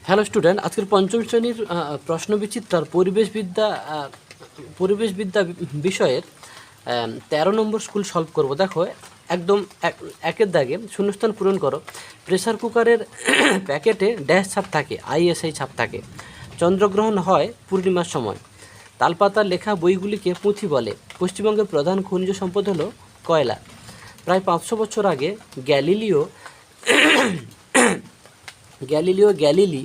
Hello student, আজকের পঞ্চম শ্রেণীর প্রশ্নবিচিত্রার পরিবেশবিদ্যা বিষয়ের 13 নম্বর স্কুল সলভ করব। দেখো একদম একের দাগে শূন্যস্থান পূরণ করো। প্রেসার কুকারের প্যাকেটে ড্যাশ ছাপ থাকে, আইএসআই ছাপ থাকে। চন্দ্রগ্রহণ হয় পূর্ণিমার সময়। তালপাতার লেখা বইগুলিকে পুঁথি বলে। পশ্চিমবঙ্গের প্রধান খনিজ সম্পদ হলো কয়লা। প্রায় 500 বছর আগে গ্যালিলিও গ্যালিলি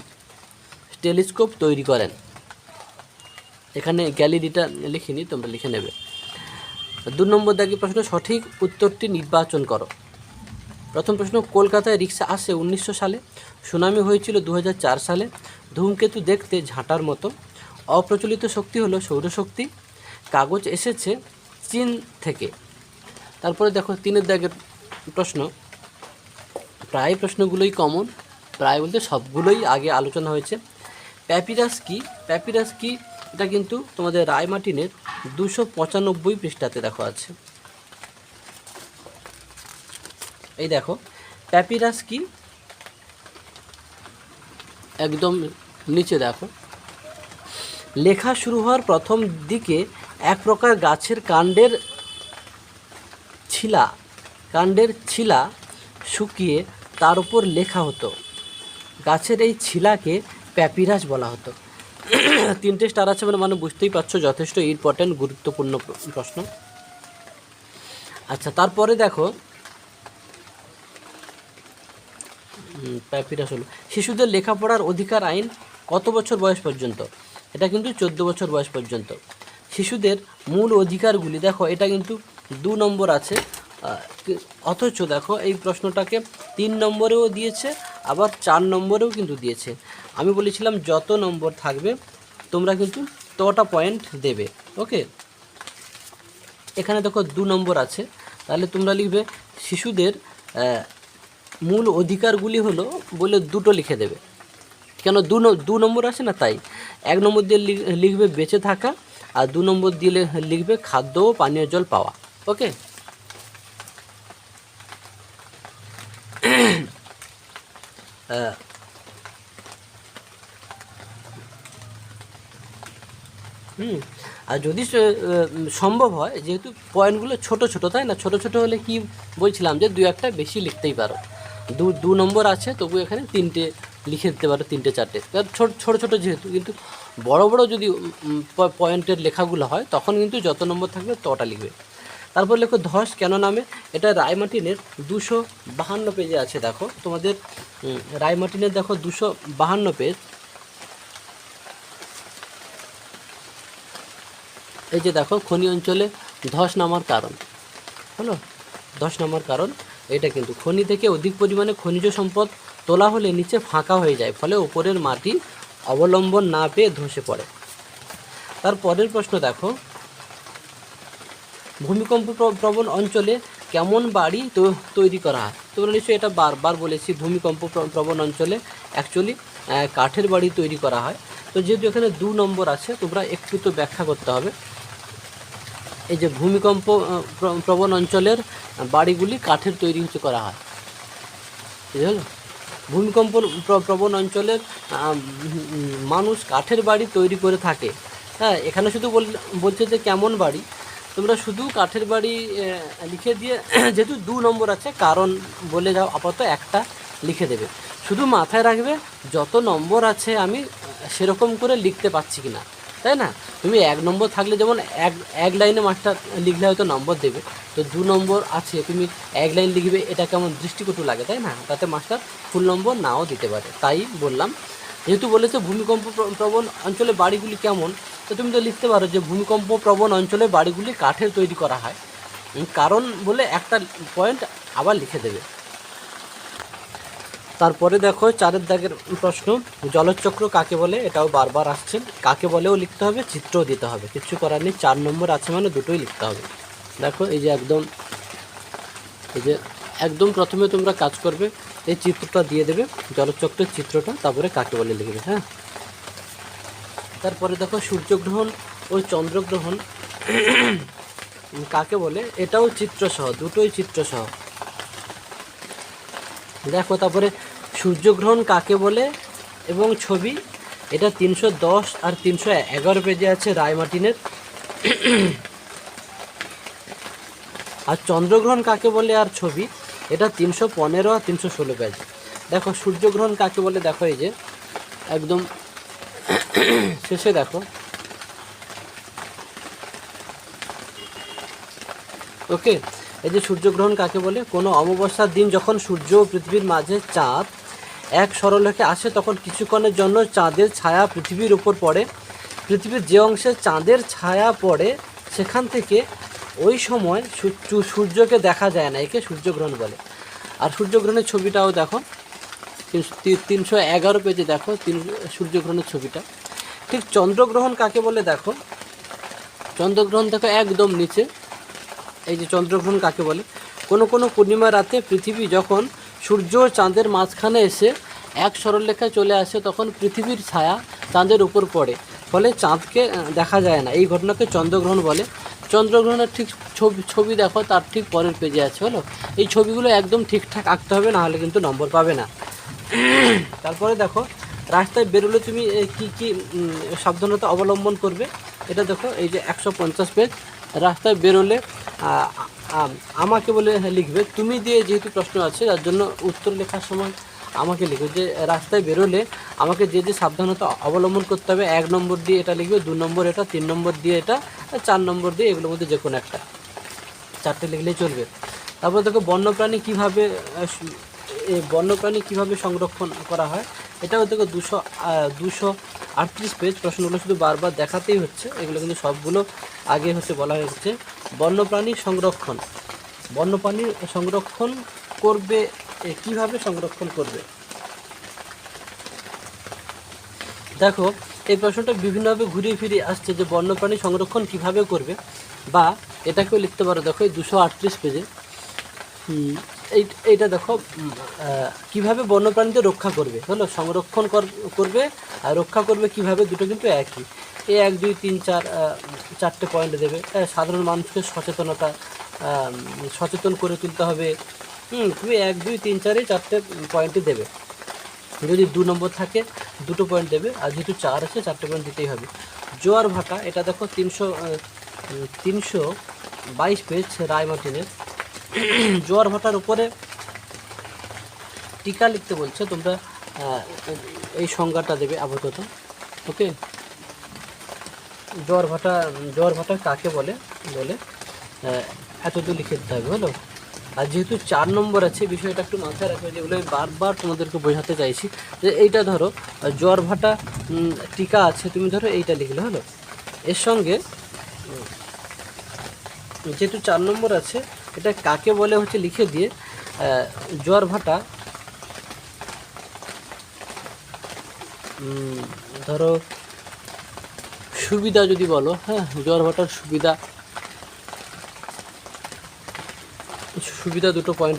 টেলিস্কোপ তৈরি করেন। এখানে গ্যালিলিটা লিখিনি, তোমরা লিখে নেবে। 2 নম্বর দাগের প্রশ্ন, সঠিক উত্তরটি নির্বাচন করো। প্রথম প্রশ্ন, কলকাতায় রিক্সা আসে 1900 সালে, সুনামি হয়েছিল 2004 সালে, ধূমকেতু দেখতে ঝাঁটার মতো, অপ্রচলিত শক্তি হলো সৌরশক্তি, কাগজ এসেছে চীন থেকে। তারপরে দেখো 3 দাগের প্রশ্ন, প্রায় প্রশ্নগুলোই কমন, প্রায় বলতে সবগুলোই আগে আলোচনা হয়েছে। প্যাপিরাস কি? এটা কিন্তু তোমাদের রায়মার্টিনের 295 পৃষ্ঠাতে দেখো আছে। এই দেখো প্যাপিরাস কি, একদম নিচে দেখো, লেখা শুরু হওয়ার প্রথম দিকে এক প্রকার গাছের কাণ্ডের ছিলা শুকিয়ে তার উপর লেখা হতো। গাছের এই ছিলাকে প্যাপিরাস বলা হতো। 3টে স্টার আছে মানে বুঝতেই পারছো যথেষ্ট ইম্পর্ট্যান্ট গুরুত্বপূর্ণ প্রশ্ন। আচ্ছা, তারপরে দেখো প্যাপিরাস হলো শিশুদের লেখাপড়ার অধিকার আইন কত বছর বয়স পর্যন্ত? এটা কিন্তু 14 বছর বয়স পর্যন্ত। শিশুদের মূল অধিকারগুলি দেখো, এটা কিন্তু 2 নম্বর আছে, অথচ দেখো এই প্রশ্নটাকে 3 নম্বরেও দিয়েছে, আবার 4 নম্বরেও কিন্তু দিয়েছে। আমি বলেছিলাম যত নম্বর থাকবে তোমরা কিন্তু ততটা পয়েন্ট দেবে। ওকে, এখানে দেখো 2 নম্বর আছে, তাহলে তোমরা লিখবে শিশুদের মূল অধিকারগুলি হলো বলে 2টো লিখে দেবে। কেন 2 নম্বর আছে না, তাই 1 নম্বর দিয়ে লিখবে বেঁচে থাকা, আর 2 নম্বর দিয়ে লিখবে খাদ্য ও পানীয় জল পাওয়া। ওকে, আর যদি সম্ভব হয়, যেহেতু পয়েন্টগুলো ছোট ছোট, তাই না, ছোট ছোট হলে কি বলছিলাম যে 2-1টা বেশি লিখতেই পারো। 2 নম্বর আছে, তবু এখানে 3টে লিখে দিতে পারো, 3-4টে, ছোট ছোট যেহেতু। কিন্তু বড় বড় যদি পয়েন্টের লেখাগুলো হয় তখন কিন্তু যত নম্বর থাকবে ততটা লিখবে। তারপর লেখো ধস কেন নামে? এটা রায়মার্টিনের 252 পেজে আছে। দেখো তোমাদের রায়মার্টিনের দেখো 252 পেজ। এই যে দেখো, খনি অঞ্চলে ধস নামার কারণ হলো, ধস নামার কারণ এটা কিন্তু খনি থেকে অধিক পরিমাণে খনিজ সম্পদ তোলা হলে নিচে ফাঁকা হয়ে যায়, ফলে উপরের মাটি অবলম্বন না পেয়ে ধসে পড়ে। তারপরের প্রশ্ন দেখো, ভূমিকম্প প্রবণ অঞ্চলে কেমন বাড়ি তৈরি করা হয়? তোমরা নিশ্চয়ই এটা বারবার বলেছি, ভূমিকম্প প্রবণ অঞ্চলে অ্যাকচুয়ালি কাঠের বাড়ি তৈরি করা হয়। তো যেহেতু এখানে 2 নম্বর আছে, তোমরা একটু তো ব্যাখ্যা করতে হবে। এই যে ভূমিকম্প প্রবণ অঞ্চলের বাড়িগুলি কাঠের তৈরি করা হয়, বুঝলো? ভূমিকম্প প্রবণ অঞ্চলের মানুষ কাঠের বাড়ি তৈরি করে থাকে। হ্যাঁ, এখানে শুধু বলছে যে কেমন বাড়ি, তোমরা শুধু কাঠের বাড়ি লিখে দিয়ে, যেহেতু 2 নম্বর আছে, কারণ বলে যাও, আপাতত একটা লিখে দেবে। শুধু মাথায় রাখবে যত নম্বর আছে আমি সেরকম করে লিখতে পারছি কি না, তাই না? তুমি 1 নম্বর থাকলে যেমন এক লাইনে মাস্টার লিখলে হয়তো নম্বর দেবে, তো 2 নম্বর আছে তুমি 1 লাইন লিখবে, এটা কেমন দৃষ্টিকটু লাগে, তাই না? তাতে মাস্টার ফুল নম্বর নাও দিতে পারে। তাই বললাম, যেহেতু বলেছে ভূমিকম্প প্রবণ অঞ্চলে বাড়িগুলি কেমন, তো তুমি তো লিখতে পারো যে ভূমিকম্প প্রবণ অঞ্চলে বাড়িগুলি কাঠের তৈরি করা হয়, কারণ বলে একটা পয়েন্ট আবার লিখে দেবে। তারপরে দেখো 4 দাগের প্রশ্ন, জলচক্র কাকে বলে? এটাও বারবার আসছে, কাকে বলেও লিখতে হবে, চিত্রও দিতে হবে, কিচ্ছু করার নেই। 4 নম্বর আছে মানে দুটোই লিখতে হবে। দেখো এই যে একদম প্রথমে তোমরা কাজ করবে, এই চিত্রটা দিয়ে দেবে, জলচক্রের চিত্রটা, তারপরে কাকে বলে লিখবে। হ্যাঁ, তারপরে দেখো সূর্যগ্রহণ ও চন্দ্রগ্রহণ কাকে বলে? এটাও চিত্রসহ, দুটোই চিত্রসহ। দেখো তারপরে সূর্যগ্রহণ কাকে বলে এবং ছবি, এটা 310 আর 311 পেজে আছে রায় মার্টিনের। আর চন্দ্রগ্রহণ কাকে বলে আর ছবি, এটা 315 আর 316 পেজ। দেখো সূর্যগ্রহণ কাকে বলে, দেখো এই যে একদম শেষে দেখো, ওকে। এই যে সূর্যগ্রহণ কাকে বলে, কোনো অমাবস্যার দিন যখন সূর্য ও পৃথিবীর মাঝে চাঁদ এক সরলরেখায় আসে, তখন কিছুক্ষণের জন্য চাঁদের ছায়া পৃথিবীর উপর পড়ে। পৃথিবীর যে অংশে চাঁদের ছায়া পড়ে সেখান থেকে ওই সময় সূর্যকে দেখা যায় না, একে সূর্যগ্রহণ বলে। আর সূর্যগ্রহণের ছবিটাও দেখো 311 পেজে দেখো সূর্যগ্রহণের ছবিটা। ঠিক চন্দ্রগ্রহণ কাকে বলে, দেখো চন্দ্রগ্রহণ দেখো একদম নিচে, এই যে চন্দ্রগ্রহণ কাকে বলে, কোনো কোনো পূর্ণিমা রাতে পৃথিবী যখন সূর্য ও চাঁদের মাঝখানে এসে এক সরলরেখায় চলে আসে, তখন পৃথিবীর ছায়া চাঁদের উপর পড়ে, ফলে চাঁদকে দেখা যায় না। এই ঘটনাকে চন্দ্রগ্রহণ বলে। চন্দ্রগ্রহণের ঠিক ছবি দেখো তার ঠিক পরের পেজে আছে, হলো। এই ছবিগুলো একদম ঠিকঠাক আঁকতে হবে, না হলে কিন্তু নম্বর পাবে না। তারপরে দেখো রাস্তায় বেরোলে তুমি কি কি সাবধানতা অবলম্বন করবে, এটা দেখো এই যে 150 পেজ। রাস্তায় বেরোলে আমাকে বলে লিখবে, তুমি দিয়ে যেহেতু প্রশ্ন আছে যার জন্য উত্তর লেখার সময় আমাকে লিখবে, যে রাস্তায় বেরোলে আমাকে যে যে সাবধানতা অবলম্বন করতে হবে, 1 নম্বর দিয়ে এটা লিখবে, 2 নম্বর এটা, 3 নম্বর দিয়ে এটা, 4 নম্বর দিয়ে এগুলোর মধ্যে যে কোনো একটা 4টে লিখলেই চলবে। তারপর দেখো বন্যপ্রাণী কীভাবে সংরক্ষণ করা হয়, এটাও দেখো 238 পেজ। প্রশ্নগুলো শুধু বারবার দেখাতেই হচ্ছে, এগুলো কিন্তু সবগুলো আগে বলা হয়েছে। বন্যপ্রাণী সংরক্ষণ করবে, কিভাবে সংরক্ষণ করবে, দেখো এই প্রশ্নটা বিভিন্নভাবে ঘুরিয়ে ফিরে আসছে, যে বন্যপ্রাণী সংরক্ষণ কিভাবে করবে, বা এটাকেও লিখতে পারো। দেখো এই 238 পেজে এইটা দেখো কিভাবে বন্যপ্রাণীদের রক্ষা করবে, হলো। সংরক্ষণ করবে আর রক্ষা করবে কিভাবে, দুটো কিন্তু একই। এই 1 2 3 4 4টে পয়েন্ট দেবে। সাধারণ মানুষকে সচেতন করে তুলতে হবে। তুমি 1 2 3 4 এই 4টে পয়েন্টই দেবে। যদি 2 নম্বর থাকে 2টো পয়েন্ট দেবে, আর যেহেতু 4 আছে 4টে পয়েন্ট দিতেই হবে। জোয়ার ভাটা, এটা দেখো 322 পেজ রায় মার্টিনের। জোয়ার ভাটার উপরে টিকা লিখতে বলছে, তোমরা এই সংজ্ঞাটা দেবে আপাতত, ওকে। জোয়ার ভাটা কাকে বলে এতদূর লিখে দিতে হবে, হলো। আর যেহেতু 4 নম্বর আছে, বিষয়টা একটু মাথায় রাখবে, যেগুলো আমি বারবার তোমাদেরকে বোঝাতে চাইছি, যে এইটা ধরো জোয়ার ভাটা টিকা আছে, তুমি ধরো এইটা লিখলে, হলো। এর সঙ্গে যেহেতু 4 নম্বর আছে, এটা কাকে বলে লিখে দিয়ে জোয়ার ভাটা ধরো সুবিধা যদি বলো, হ্যাঁ, জোয়ার ভাটার সুবিধা 2টো পয়েন্ট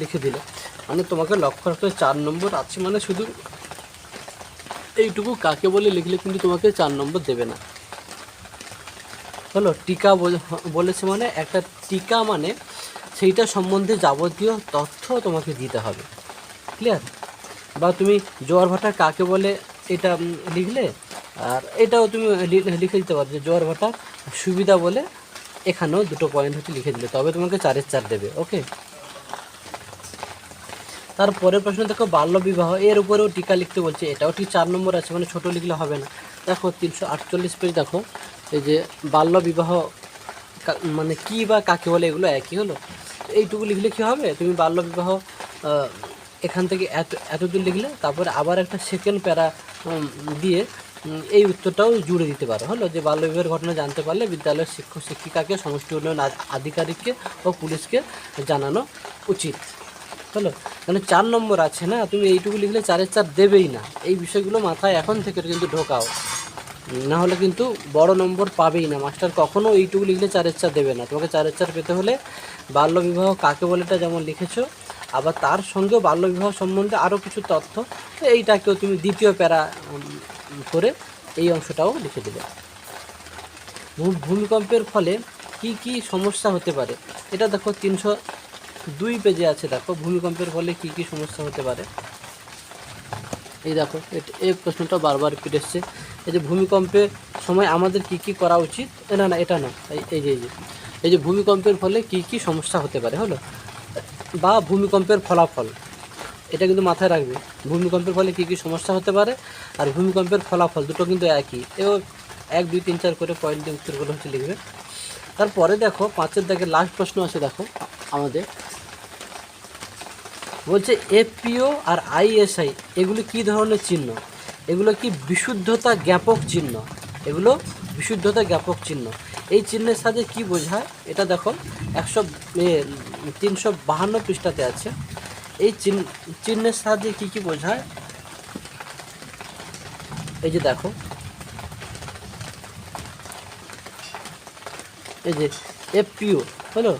লিখে দিলে, মানে তোমাকে লক্ষ্য রাখতে 4 নম্বর আছে, মানে শুধু এইটুকু কাকে বলে লিখলে কিন্তু তোমাকে 4 নম্বর দেবে না, হলো। টিকা বলেছে মানে একটা টিকা, মানে সেইটা সম্বন্ধে যাবতীয় তথ্য তোমাকে দিতে হবে, ক্লিয়ার। বা তুমি জোয়ার ভাটা কাকে বলে এটা লিখলে, আর এটাও তুমি লিখে দিতে পারো যে জোয়ার ভাটা সুবিধা বলে, এখানেও 2টো পয়েন্ট লিখে দিলে, তবে তোমাকে 4-এর 4 দেবে, ওকে। তারপরের প্রশ্ন দেখো বাল্যবিবাহ, এর উপরেও টিকা লিখতে বলছে, এটাও ঠিক 4 নম্বর আছে, মানে ছোটো লিখলে হবে না। দেখো 348 পেজ, দেখো এই যে বাল্যবিবাহ মানে কী বা কাকে বলে, এগুলো একই, হলো। এইটুকু লিখলে কী হবে, তুমি বাল্যবিবাহ এখান থেকে এতদূর লিখলে, তারপরে আবার একটা সেকেন্ড প্যারা দিয়ে এই উত্তরটাও জুড়ে দিতে পারো, হলো। যে বাল্যবিবাহের ঘটনা জানতে পারলে বিদ্যালয়ের শিক্ষক শিক্ষিকাকে, সমষ্টি উন্নয়ন আধিকারিককে ও পুলিশকে জানানো উচিত, হলো। মানে 4 নম্বর আছে না, তুমি এইটুকু লিখলে 4-এর 4 দেবেই না। এই বিষয়গুলো মাথায় এখন থেকে কিন্তু ঢোকাও, না হলে কিন্তু বড় নম্বর পাবেই না। মাস্টার কখনও এইটুকু লিখলে 4-এর 4 দেবে না। তোমাকে 4-এর 4 পেতে হলে বাল্যবিবাহ কাকে বলেটা যেমন লিখেছো, আবার তার সঙ্গেও বাল্যবিবাহ সম্বন্ধে আরও কিছু তথ্য, এইটাকেও তুমি দ্বিতীয় প্যারা করে এই অংশটাও লিখে দেবে। ভূমিকম্পের ফলে কি কি সমস্যা হতে পারে, এটা দেখো 302 পেজে আছে। দেখো ভূমিকম্পের ফলে কি কি সমস্যা হতে পারে। এই দেখো এই প্রশ্নটা বারবার রিপিট এসছে। এই যে ভূমিকম্পের সময় আমাদের কি কি করা উচিত, না না এটা না, এই যে ভূমিকম্পের ফলে কি কি সমস্যা হতে পারে হলো, বা ভূমিকম্পের ফলাফল, এটা কিন্তু মাথায় রাখবে। ভূমিকম্পের ফলে কী কী সমস্যা হতে পারে আর ভূমিকম্পের ফলাফল দুটো কিন্তু একই। এও 1 2 3 4 করে পয়েন্ট দিয়ে উত্তরগুলো হচ্ছে লিখবে। তারপরে দেখো 5-এর দাগের লাস্ট প্রশ্ন আছে, দেখো আমাদের বলছে এফপিও আর আইএসআই এগুলো কি ধরনের চিহ্ন, এগুলো কি বিশুদ্ধতা জ্ঞাপক চিহ্ন, এগুলো বিশুদ্ধতা জ্ঞাপক চিহ্ন। এই চিহ্নের সাথে কি বোঝায় এটা দেখো 352 পৃষ্ঠাতে আছে। এই চিহ্নের সাহায্যে কি কি বোঝায়, এই যে দেখো এই যে এফপিও হলো,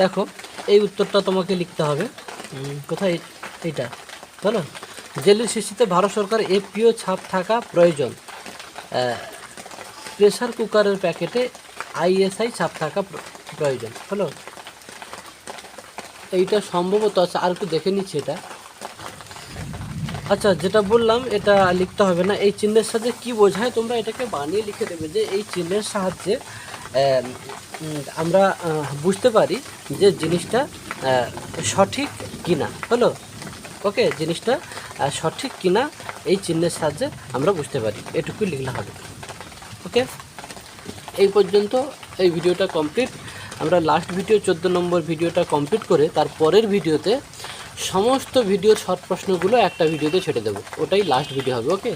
দেখো এই উত্তরটা তোমাকে লিখতে হবে কোথায়, এইটা হলো জেলির শিশিতে ভারত সরকার এফপিও ছাপ থাকা প্রয়োজন, প্রেসার কুকারের প্যাকেটে আইএসআই ছাপ থাকা প্রয়োজন হলো। এইটা সম্ভবত আছে, আর একটু দেখে নিচ্ছি এটা। আচ্ছা যেটা বললাম এটা লিখতে হবে না, এই চিহ্নের সাথে কি বোঝায় তোমরা এটাকে বানিয়ে লিখে দেবে, যে এই চিহ্নের সাহায্যে আমরা বুঝতে পারি যে জিনিসটা সঠিক কিনা হলো। ওকে, জিনিসটা সঠিক কিনা এই চিহ্নের সাহায্যে আমরা বুঝতে পারি, এটুকুই লিখলে হবে। ওকে, এই পর্যন্ত এই ভিডিওটা কমপ্লিট। আমরা লাস্ট ভিডিও 14 নম্বর ভিডিওটা কমপ্লিট করে তারপরের ভিডিওতে সমস্ত ভিডিওর শর্ট প্রশ্নগুলো একটা ভিডিওতে ছেড়ে দেবো, ওটাই লাস্ট ভিডিও হবে। ওকে।